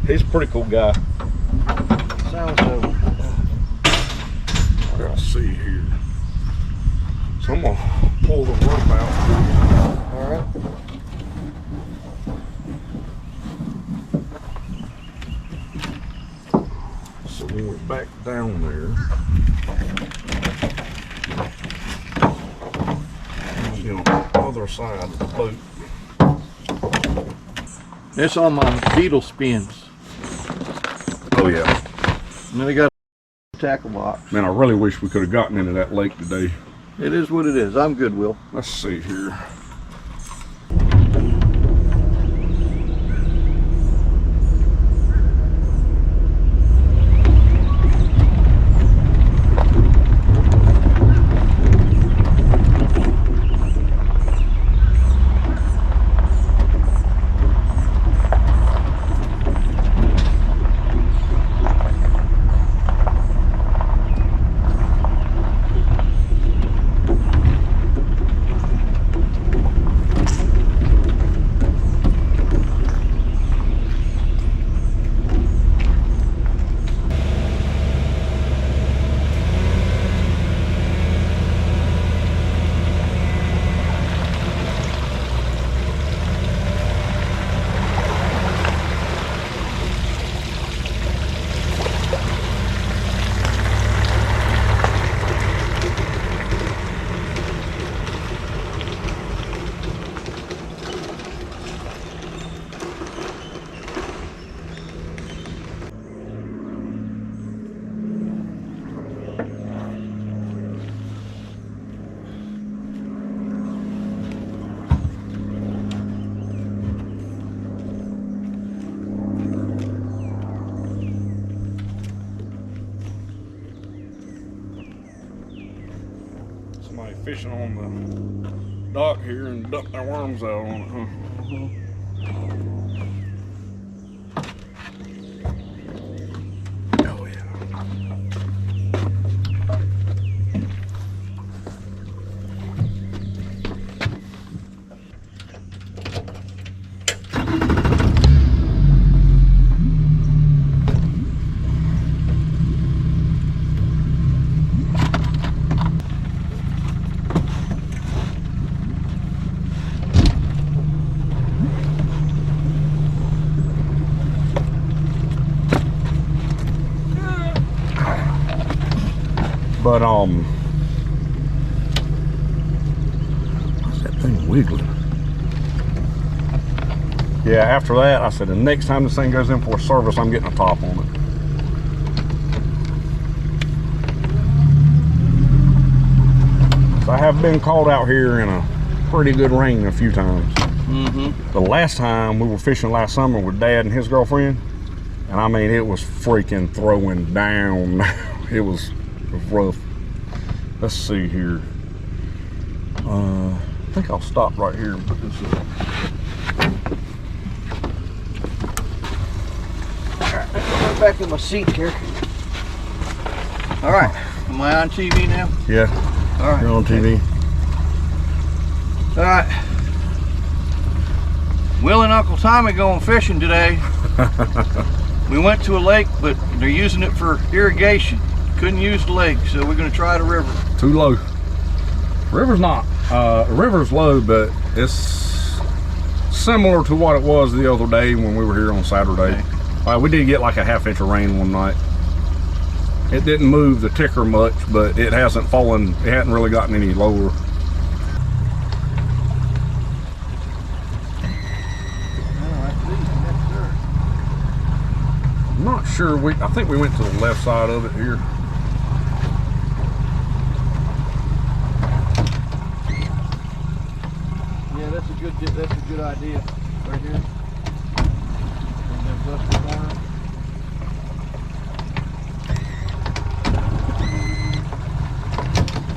He's a pretty cool guy. Sounds so. Let's see here. So I'm gonna pull the rope out. All right. So when we're back down there, on the other side of the boat. It's on my beetle spins. Oh yeah. And then I got a tackle box. Man, I really wish we could have gotten into that lake today. It is what it is. I'm good, Will. Let's see here. Somebody fishing on the dock here and dumped their worms out on it, huh? Oh yeah. But what's that thing wiggling? Yeah, after that I said the next time this thing goes in for a service, I'm getting a top on it. So I have been caught out here in a pretty good rain a few times. The last time we were fishing last summer with Dad and his girlfriend, and I mean it was freaking throwing down. It was rough. Let's see here. I think I'll stop right here and put this in. Alright, I'm back in my seat here. Alright, am I on TV now? Yeah. Alright. You're on TV. Alright. Will and Uncle Tommy going fishing today. We went to a lake, but they're using it for irrigation. Couldn't use the lake, so we're going to try the river. Too low. River's not. River's low, but it's similar to what it was the other day when we were here on Saturday. Okay. We did get like a ½ inch of rain one night. It didn't move the ticker much, but it hasn't fallen. It hadn't really gotten any lower. I'm not sure. I think we went to the left side of it here. That's a good idea right here. And then bust the corner.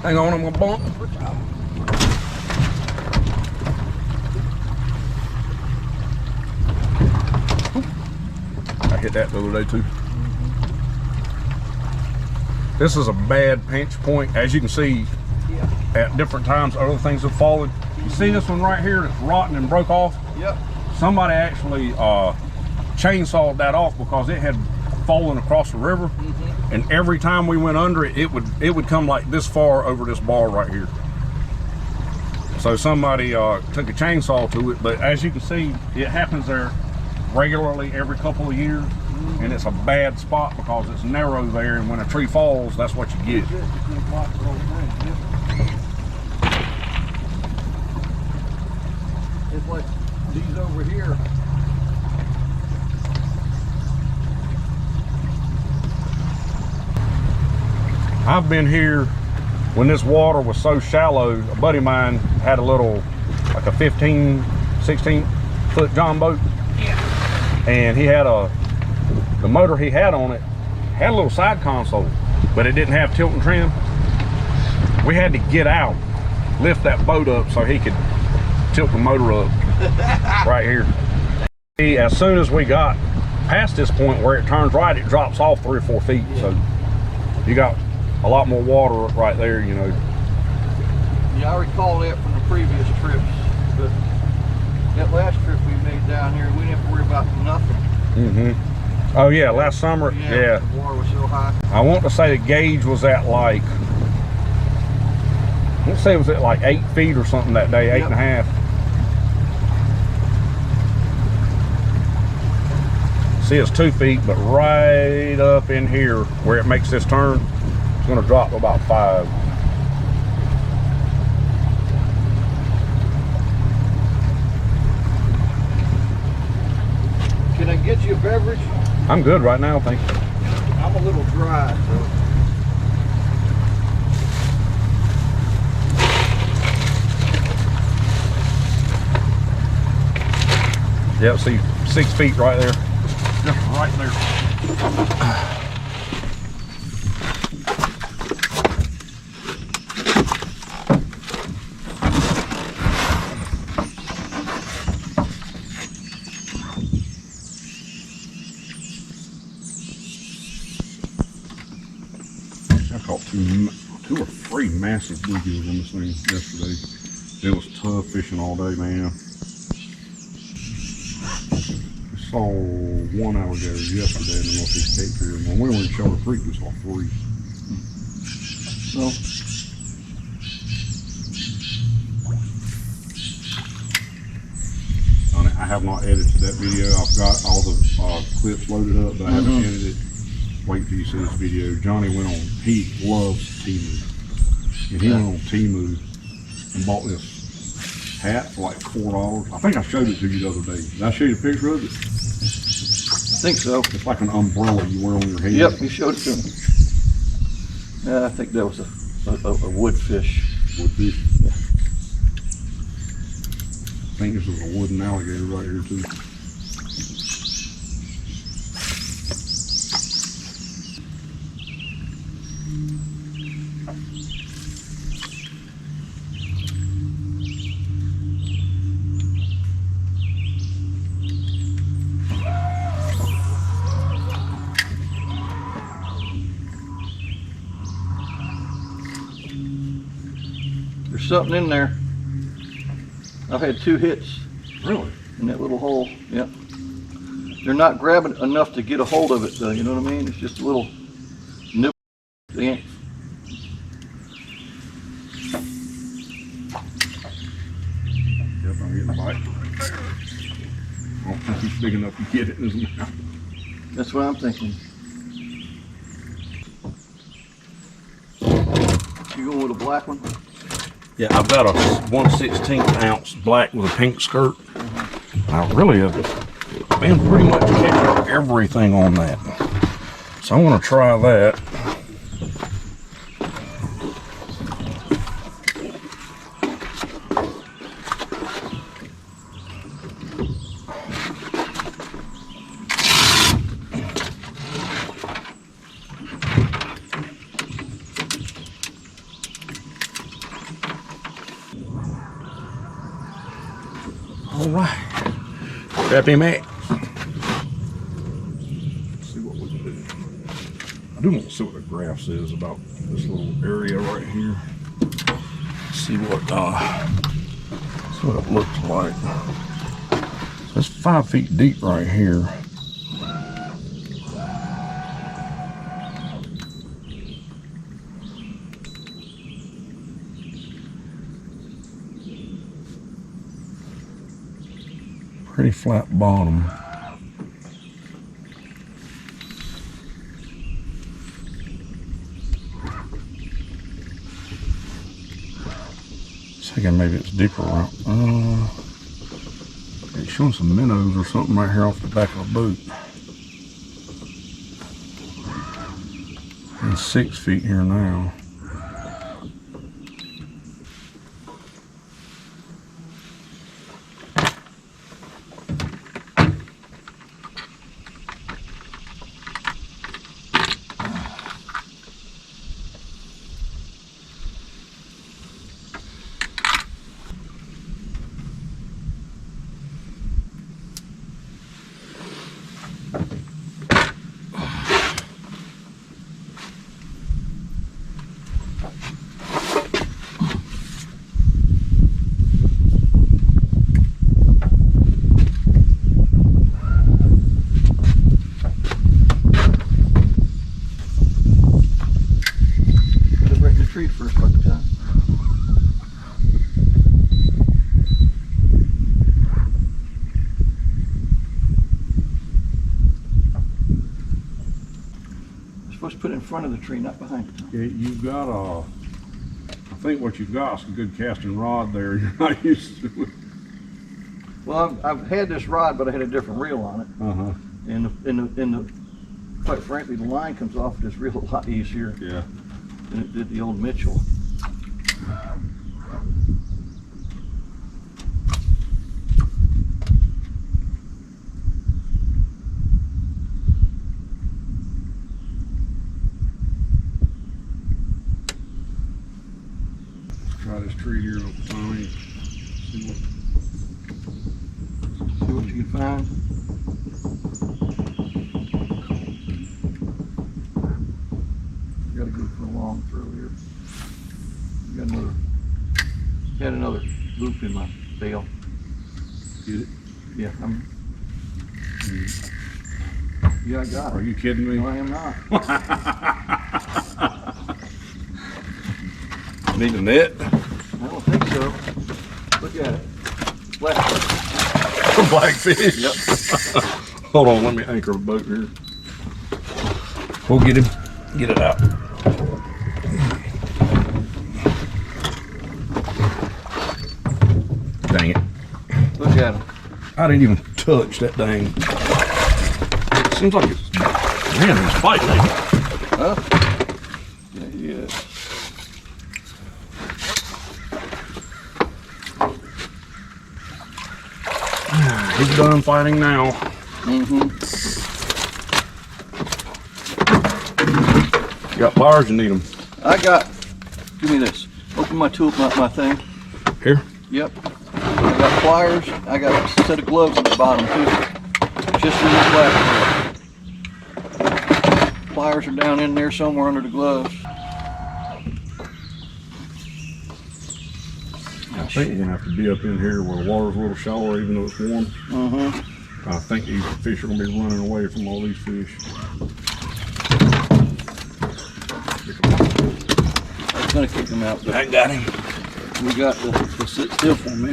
Hang on, I'm gonna bump. I hit that the other day too. This is a bad pinch point. As you can see, at different times other things have fallen. You see this one right here that's rotten and broke off? Yep. Somebody actually chainsawed that off because it had fallen across the river, and every time we went under it, it would come like this far over this bar right here. So somebody took a chainsaw to it, but as you can see, it happens there regularly every couple of years, and it's a bad spot because it's narrow there, and when a tree falls, that's what you get. It's like these over here. I've been here when this water was so shallow. A buddy of mine had a little, like a 15, 16 foot John boat. Yeah. And he had the motor he had on it had a little side console, but it didn't have tilt and trim. We had to get out, lift that boat up so he could tilt the motor up right here. As soon as we got past this point where it turns right, it drops off 3 or 4 feet. Yeah. So you got a lot more water right there, you know. Yeah, I recall that from the previous trips, but that last trip we made down here, we didn't have to worry about nothing. Oh yeah, last summer, yeah. The water was so high. I want to say the gauge was at like, let's say it was at like 8 feet or something that day, 8.5. See, it's 2 feet, but right up in here where it makes this turn, it's going to drop to about 5. Can I get you a beverage? I'm good right now, thank you. I'm a little dry, so. Yep, see 6 feet right there. Just right there. I caught two or three massive bluegills on this thing yesterday. It was tough fishing all day, man. Saw one alligator yesterday in the Northeast Cape here. When we were in Shoulder Creek, we saw 3. No. I have not edited that video. I've got all the clips loaded up, but I haven't edited it. Wait till you see this video. Johnny went on, he loves Temu. And he went on Temu and bought this hat for like $4. I think I showed it to you the other day. Did I show you a picture of it? I think so. It's like an umbrella you wear on your head. Yep, you showed it to me. Yeah, I think that was a woodfish. Woodfish? Yeah. I think this was a wooden alligator right here too. There's something in there. I've had 2 hits. Really? In that little hole. Yep. They're not grabbing enough to get a hold of it though, you know what I mean? It's just a little nibble. They ain't. Yep, I'm getting a bite. I don't think he's big enough to get it in his mouth. That's what I'm thinking. You going with a black one? Yeah, I've got a 1/16 ounce black with a pink skirt. I really have been pretty much catching everything on that. So I want to try that. All right, grab him at. See what we can do. I do want to see what the graph says about this little area right here. See what it looks like. So it's 5 feet deep right here. Pretty flat bottom. Thinking maybe it's deeper around. It's showing some minnows or something right here off the back of the boot. And 6 feet here now. Tree first fucking time. You're supposed to put it in front of the tree, not behind it. Yeah, you've got a. I think what you've got is a good casting rod there. You're not used to it. Well, I've had this rod, but I had a different reel on it. And quite frankly, the line comes off this reel a lot easier. Yeah. Than it did the old Mitchell. Try this tree here, Tommy. See what you can find. Got to go for a long throw here. Had another loop in my bail. Get it? Yeah, yeah, I got it. Are you kidding me? No, I am not. Need a net? I don't think so. Look at it. Blackfish. Blackfish? Yep. Hold on, let me anchor a boat here. We'll get him. Get it out. Dang it. Look at him. I didn't even touch that dang. Seems like it's, man, he's fighting. Huh? Yeah, he is. He's done fighting now. Mm-hmm. You got pliers, you need them. I got, give me this. Open my tool, my thing. Here? Yep. I got pliers. I got a set of gloves at the bottom too. Just in this black. Pliers are down in there somewhere under the gloves. I think you're gonna have to be up in here where the water's a little shallower, even though it's warm. Mm-hmm. I think these fish are gonna be running away from all these fish. I was gonna kick them out, but I got him. we got the sit still for me.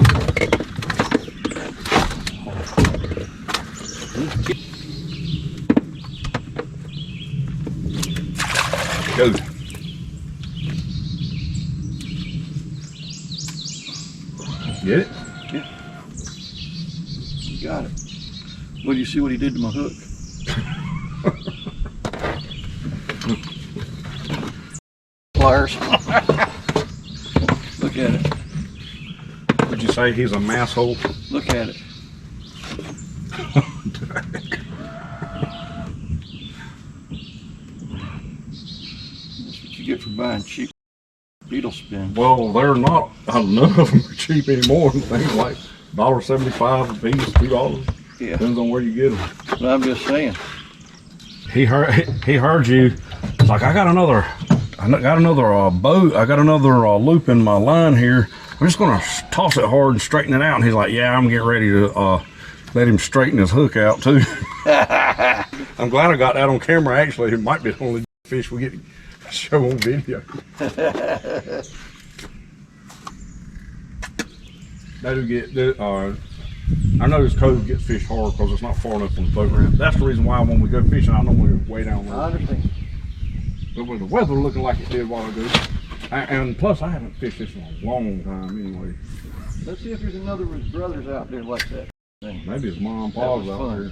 Go. Get it? Yeah. You got it. Well, you see what he did to my hook? Pliers. Look at it. Would you say he's a masshole? Look at it. That's what you get for buying cheap beetle spin. Well, they're not. None of them are cheap anymore. Things like $1.75 a piece, $2. Yeah. Depends on where you get them. But I'm just saying. He heard you. It's like I got another boat. I got another loop in my line here. I'm just gonna toss it hard and straighten it out. And he's like, yeah, I'm getting ready to let him straighten his hook out too. I'm glad I got that on camera. Actually, it might be the only fish we get to show on video. That'll get I know this cove gets fished hard because it's not far enough from the boat ramp. That's the reason why when we go fishing, I normally go way down there. I understand. But with the weather looking like it did a while ago, and plus I haven't fished this in a long time anyway. Let's see if there's another of his brothers out there like that thing. Maybe his mom and pa's out there.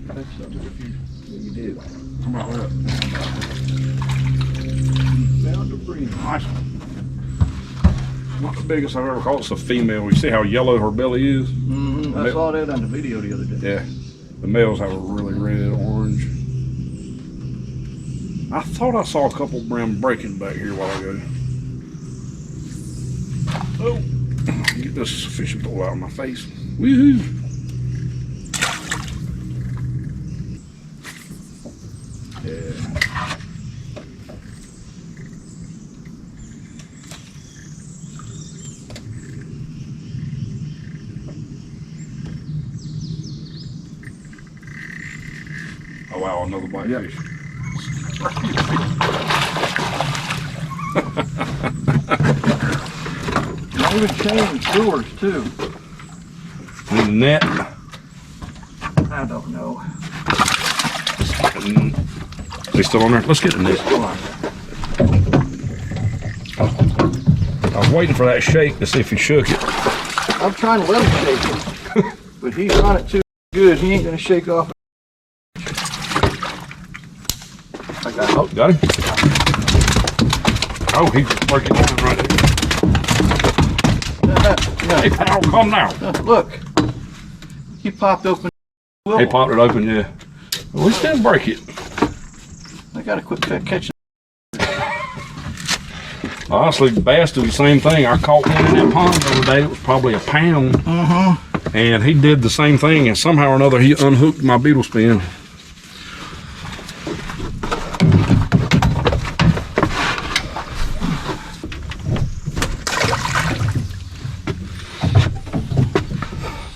That's something if you did. How about that? Found debris. Nice one. Not the biggest I've ever caught. It's a female. You see how yellow her belly is? Mm-hmm. I saw that on the video the other day. Yeah. The males have a really red orange. I thought I saw a couple brim breaking back here a while ago. Oh, get this fishing pole out of my face. Woohoo! Yeah. Oh wow, another blackfish. And I even changed lures too. And the net. I don't know. They still on there? Let's get the net. I was waiting for that shake to see if he shook it. I'm trying to let him shake it, but he's on it too good. He ain't gonna shake off. I got it. Oh, got him. Oh, he's breaking down right there. Hey, pal, calm down. Look, he popped open. He popped it open, yeah. At least didn't break it. I gotta quit catching. Honestly, bass do the same thing. I caught one in that pond the other day. It was probably a pound. And he did the same thing, and somehow or another he unhooked my beetle spin.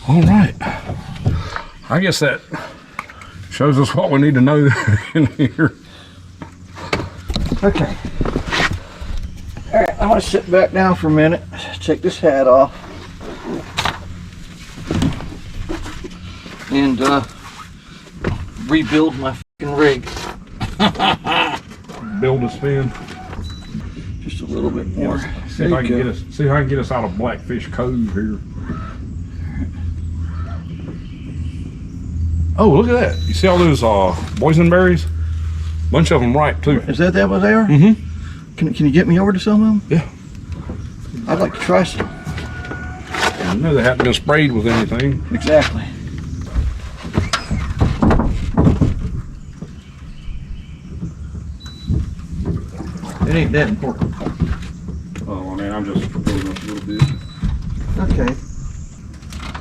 All right. I guess that shows us what we need to know in here. Okay. All right, I'm gonna sit back down for a minute, take this hat off, and rebuild my fucking rig. Build a spin. Just a little bit more. See if I can get us out of Blackfish Cove here. Oh, look at that. You see all those boysenberries? Bunch of them ripe too. Is that what they are? Mm-hmm. Can you get me over to some of them? Yeah. I'd like to try some. I know they haven't been sprayed with anything. Exactly. It ain't that important. Oh, I mean, I'm just building up a little bit. Okay.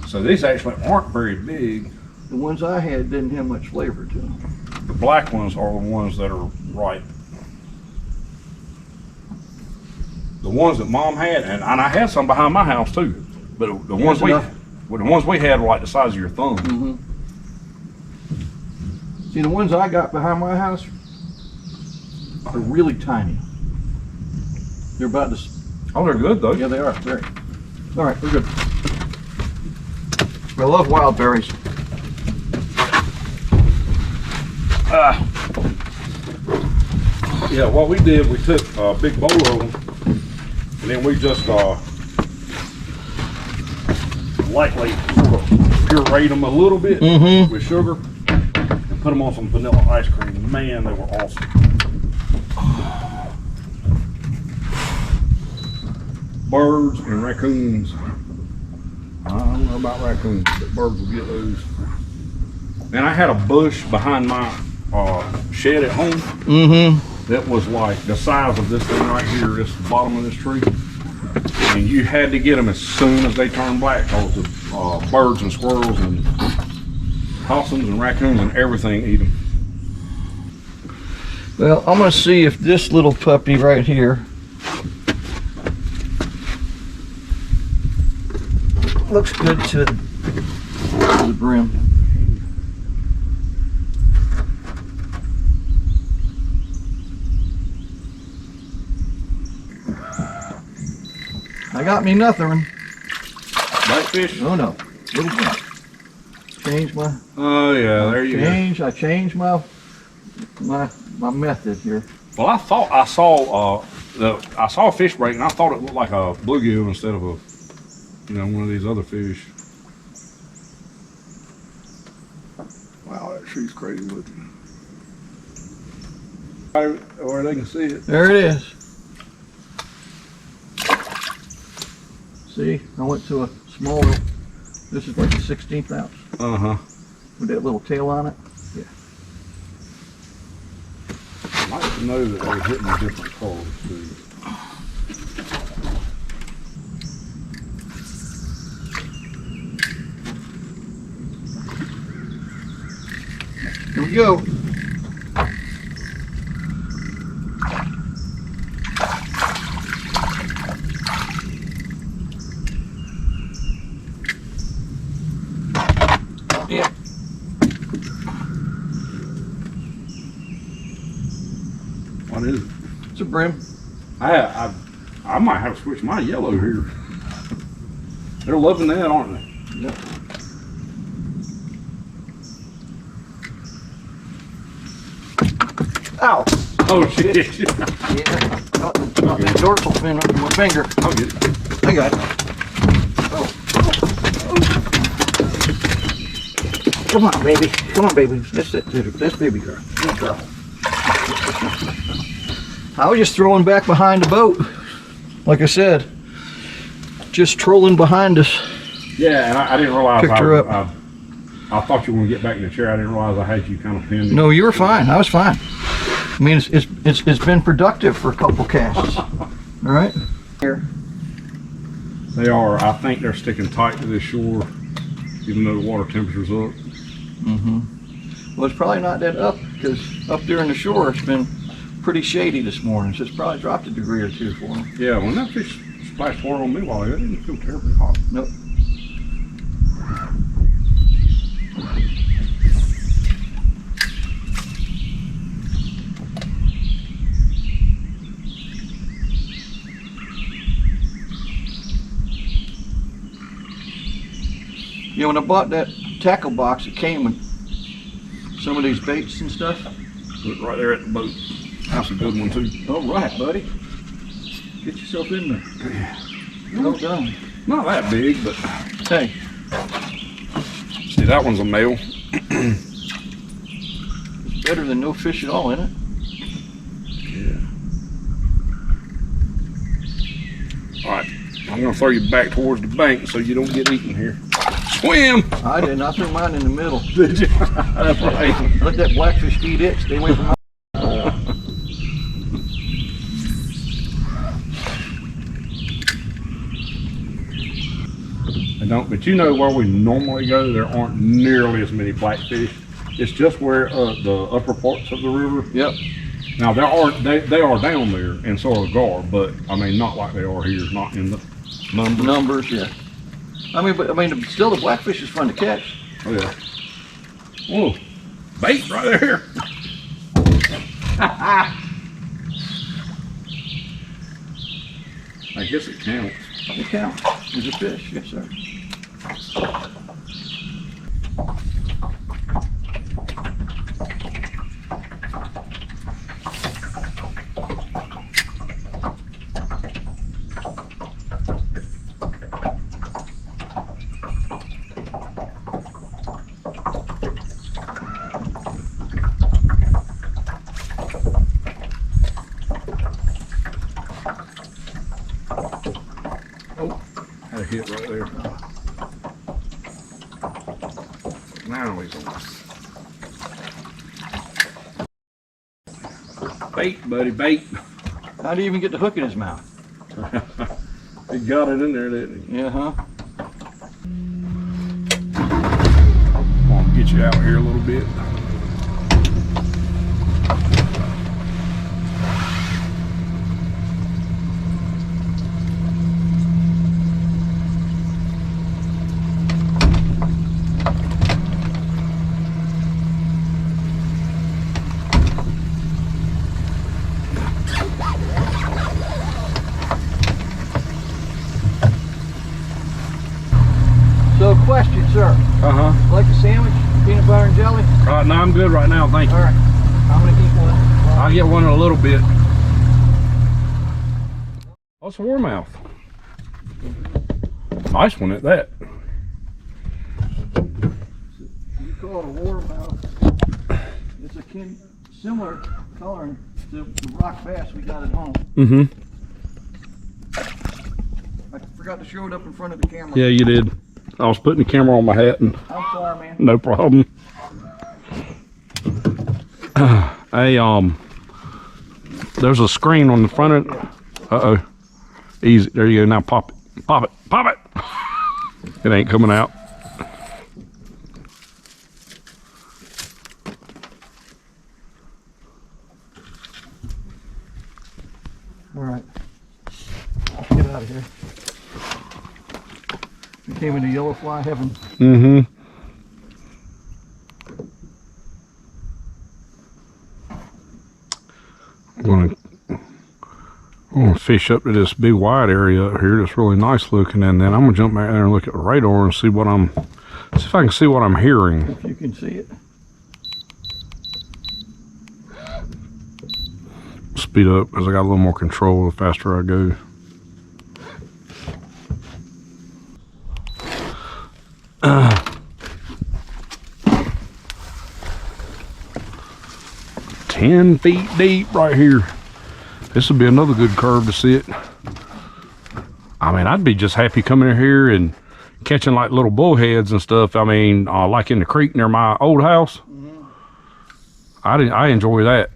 So these actually aren't very big. The ones I had didn't have much flavor to them. The black ones are the ones that are ripe. The ones that Mom had, and I had some behind my house too. But the ones we had were like the size of your thumb. Mm-hmm. See, the ones I got behind my house are really tiny. They're about this. Oh, they're good though. Yeah, they are. Very. All right, we're good. I love wild berries. Yeah, what we did, we took a big bowl of them, and then we just lightly sort of pureed them a little bit with sugar and put them on some vanilla ice cream. Man, they were awesome. Birds and raccoons. I don't know about raccoons, but birds will get those. And I had a bush behind my shed at home. That was like the size of this thing right here, this bottom of this tree. And you had to get them as soon as they turned black because the birds and squirrels and possums and raccoons and everything eat them. Well, I'm going to see if this little puppy right here looks good to the brim. I got me nothing. Blackfish? Oh no, little bit. Change my. Oh yeah, there you go. I changed my method here. Well, I thought I saw I saw a fish break, and I thought it looked like a bluegill instead of a, one of these other fish. Wow, that tree's crazy looking. Where they can see it. There it is. See, I went to a smaller. This is like a 1/16 ounce. With that little tail on it. Yeah. I like to know that they're hitting different colors too. Here we go. Yeah. What is it? It's a brim. I might have to switch my yellow here. They're loving that, aren't they? Yep. Ow! Oh shit! Yeah. Not that dorsal fin with my finger. I'll get it. I got it. Oh. Come on, baby. Come on, baby. That's it. That's baby girl. Good girl. I was just throwing back behind the boat. Like I said, just trolling behind us. Yeah, and I didn't realize Picked her up. I thought you were going to get back in the chair. I didn't realize I had you kind of pinned. No, you were fine. I was fine. I mean, it's been productive for a couple casts. All right. Here. They are. I think they're sticking tight to this shore, even though the water temperature's up. Well, it's probably not that up because up there in the shore, it's been pretty shady this morning, so it's probably dropped a degree or two for them. Yeah, when that fish splashed water on me while ago, it didn't feel terribly hot. Nope. Yeah, when I bought that tackle box, it came with some of these baits and stuff. Look right there at the boat. That's a good one too. All right, buddy. Get yourself in there. Yeah. Well done. Not that big, but Hey. See, that one's a male. It's better than no fish at all, isn't it? Yeah. All right, I'm gonna throw you back towards the bank so you don't get eaten here. Swim! I didn't. I threw mine in the middle. Did you? That's right. Let that blackfish eat it. Stay away from mine. But you know where we normally go, there aren't nearly as many blackfish. It's just where the upper parts of the river. Yep. Now they are down there, and so are gar, but I mean not like they are here, not in the numbers. Numbers, yeah. But still the blackfish is fun to catch. Oh yeah. Oh, bait right there. I guess it counts. It counts. There's a fish, yes sir. Had a hit right there. Now he's on. Bait, buddy, bait. How do you even get the hook in his mouth? He got it in there, didn't he? Yeah, huh? Come on, get you out here a little bit. jelly? Right now I'm good right now, thank you. All right, I'm gonna eat one. I'll get one in a little bit. What's a warmouth? Nice one at that. You call it a warmouth. It's a similar coloring to the rock bass we got at home. Mm-hmm. I forgot to show it up in front of the camera. Yeah, you did. I was putting the camera on my hat and I'm sorry, man. no problem. There's a screen on the front of it. Uh-oh. Easy. There you go. Now pop it. Pop it. Pop it. It ain't coming out. All right. Let's get out of here. We came into yellow fly heaven. Mm-hmm. I'm gonna fish up to this big wide area up here that's really nice looking, and then I'm gonna jump back there and look at the radar and see if I can see what I'm hearing. If you can see it. Speed up because I got a little more control the faster I go. Uh, 10 feet deep right here. This would be another good curve to sit. I mean, I'd be just happy coming in here and catching like little bullheads and stuff. I mean, like in the creek near my old house. Mm-hmm. I enjoy that.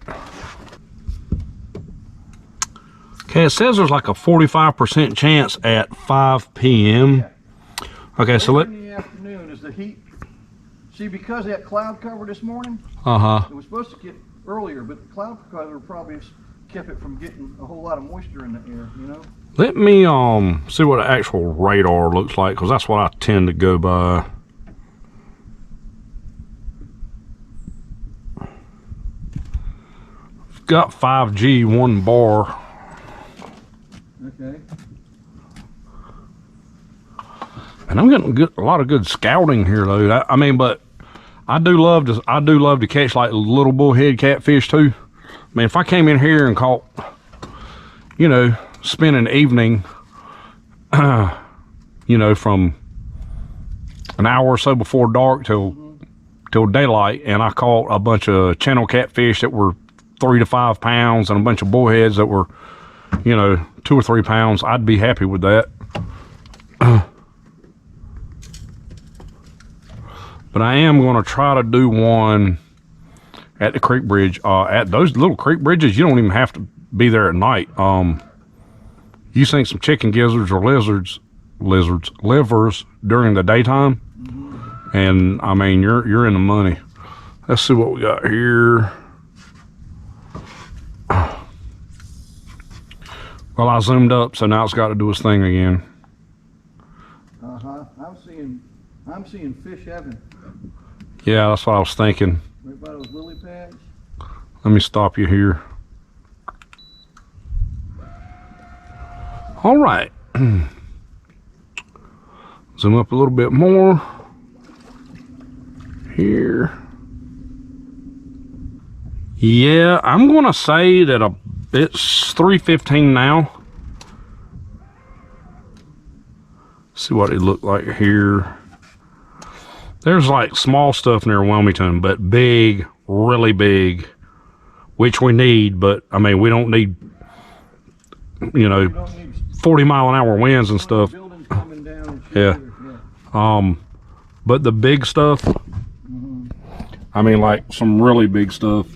Okay, it says there's like a 45% chance at 5 p.m. Yeah. Okay, so in the afternoon is the heat. See, because of that cloud cover this morning, Uh-huh. it was supposed to get earlier, but the cloud cover probably kept it from getting a whole lot of moisture in the air, you know? Let me see what the actual radar looks like, because that's what I tend to go by. I've got 5G 1 bar. Okay. And I'm getting a lot of good scouting here, though. I mean, but I do love to catch like little bullhead catfish too. I mean, if I came in here and caught, you know, spending the evening, you know, from an hour or so before dark till daylight, and I caught a bunch of channel catfish that were 3 to 5 pounds and a bunch of bullheads that were, you know, 2 or 3 pounds, I'd be happy with that. But I am going to try to do one at the creek bridge. At those little creek bridges, you don't even have to be there at night. You sink some chicken gizzards or livers during the daytime, and I mean you're in the money. Let's see what we got here. Well, I zoomed up, so now it's got to do its thing again. I'm seeing fish heaven. Yeah, that's what I was thinking. Right by those lily pads. Let me stop you here. All right. Zoom up a little bit more. Here. Yeah, I'm going to say that it's 3:15 now. See what it looked like here. There's like small stuff near Wilmington, but big, really big, which we need, but I mean, we don't need, you know, 40-mile-an-hour winds and stuff. Buildings coming down and shit Yeah. either. But the big stuff, I mean, like some really big stuff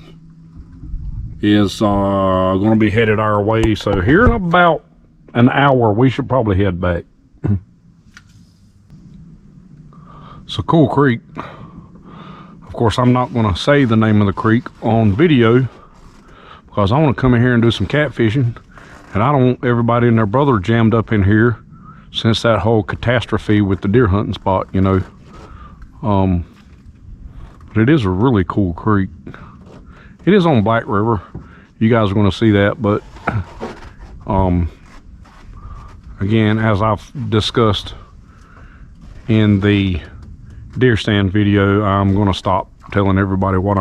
is going to be headed our way. So here in about an hour, we should probably head back. It's a cool creek. Of course, I'm not going to say the name of the creek on video because I want to come in here and do some catfishing, and I don't want everybody and their brother jammed up in here since that whole catastrophe with the deer hunting spot, you know. But it is a really cool creek. It is on Black River. You guys are going to see that, but again, as I've discussed in the deer stand video, I'm going to stop telling everybody what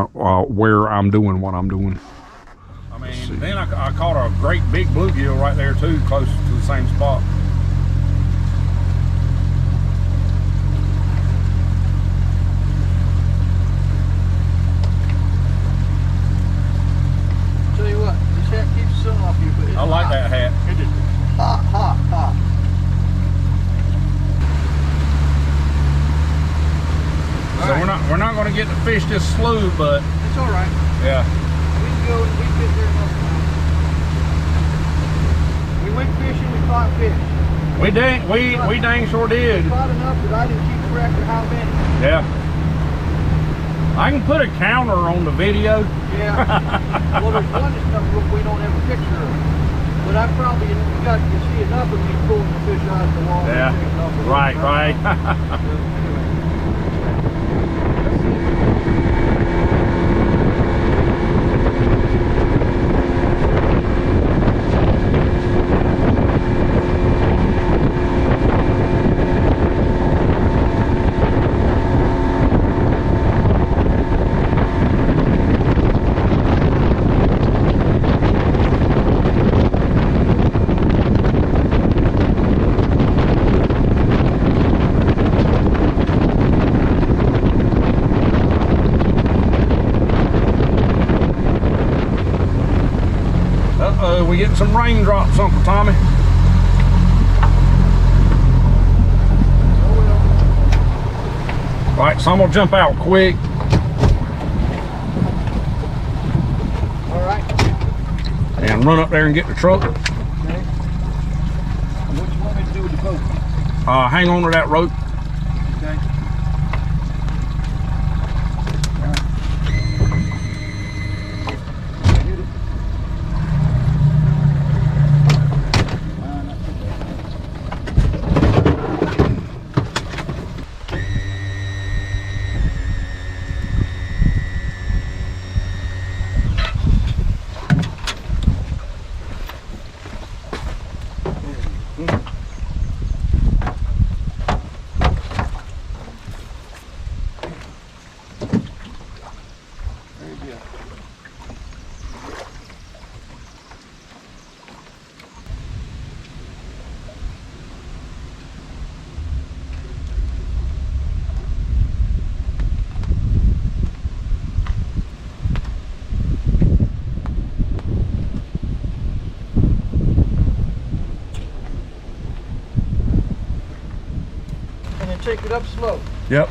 where I'm doing what I'm doing. I mean, then I caught a great big bluegill right there too, close to the same spot. Tell you what, this hat keeps the sun off you, but it's I like hot. that hat. It is hot, hot, hot. So we're not going to get to fish this slough, but It's all right. yeah. We can go and we get there enough time. We went fishing, we caught fish. We dang sure did. We caught enough that I didn't keep track of how many. Yeah. I can put a counter on the video. Yeah. Well, there's one that's number we don't have a picture of. But I probably you see enough of me pulling the fish out of the water. Yeah. Right. We getting some raindrops, Uncle Tommy. Right, so I'm gonna jump out quick. All right. And run up there and get the truck. Okay. What you want me to do with the boat? Hang on to that rope. Okay. Take it up slow. Yep.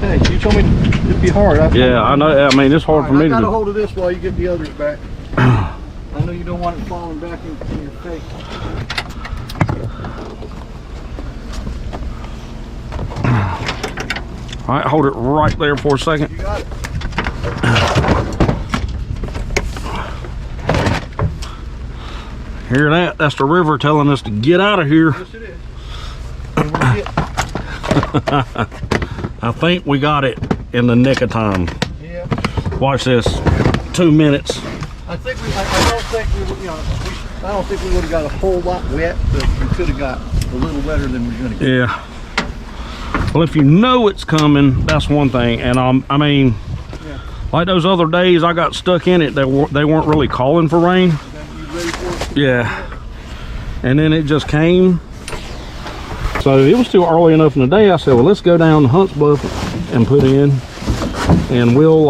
Hey, you told me it'd be hard. Yeah, I know. I mean, it's hard for me I to got a do. hold of this while you get the others back. I know you don't want it falling back in your face. All right, hold it right there for a second. You got it. Hear that? That's the river telling us to get out of here. Yes, it is. And we'll get- I think we got it in the nick of time. Yeah. Watch this. 2 minutes. I don't think we would have got a whole lot wet, but we could have got a little wetter than we're gonna get. Yeah. Well, if you know it's coming, that's one thing. And I mean, Yeah. like those other days I got stuck in it, they weren't really calling for rain. Okay, you ready for it? Yeah. And then it just came. So it was still early enough in the day. I said, well, let's go down to Hunts Bluff and put in, and we'll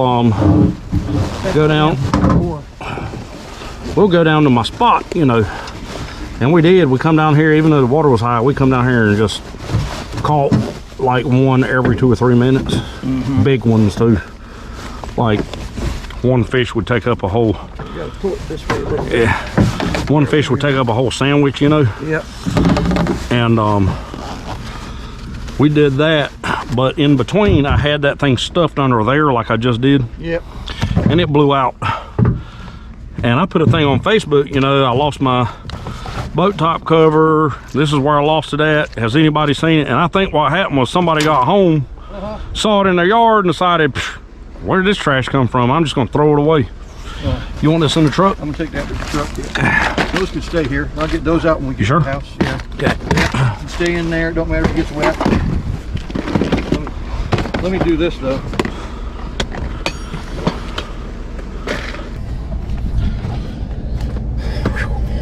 go down. We'll go down to my spot, you know. And we did. We come down here, even though the water was high, we come down here and just caught like one every 2 or 3 minutes. Big ones too. like one fish would take up a whole. You gotta pull it this way a little bit. Yeah, one fish would take up a whole sandwich, you know. Yep. And we did that, but in between I had that thing stuffed under there like I just did. Yep. And it blew out. And I put a thing on Facebook, you know, I lost my boat top cover. This is where I lost it at. Has anybody seen it? And I think what happened was somebody got home, saw it in their yard and decided, where did this trash come from? I'm just gonna throw it away. You want this in the truck? I'm gonna take that to the truck. Yeah. Those can stay here. I'll get those out when we get to the house. Yeah. Okay. Yeah. Stay in there. Don't matter if it gets wet. Let me do this though.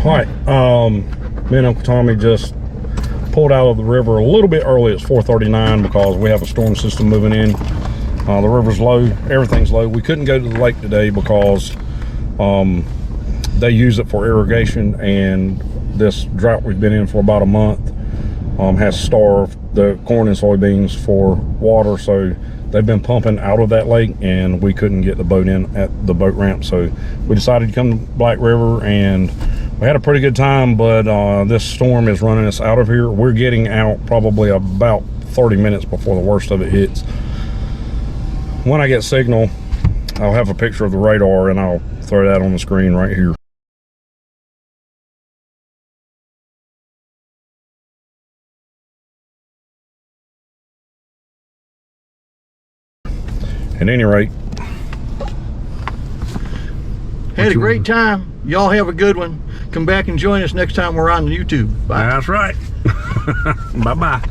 All right. Me and Uncle Tommy just pulled out of the river a little bit early. It's 4:39 because we have a storm system moving in. The river's low. Everything's low. We couldn't go to the lake today because they use it for irrigation, and this drought we've been in for about a month has starved the corn and soybeans for water, so they've been pumping out of that lake and we couldn't get the boat in at the boat ramp, so we decided to come to Black River, and we had a pretty good time, but this storm is running us out of here. We're getting out probably about 30 minutes before the worst of it hits. When I get signal, I'll have a picture of the radar and I'll throw that on the screen right here. At any rate, Had a great time. Y'all have a good one. Come back and join us next time we're on YouTube. Bye. That's right. Bye-bye.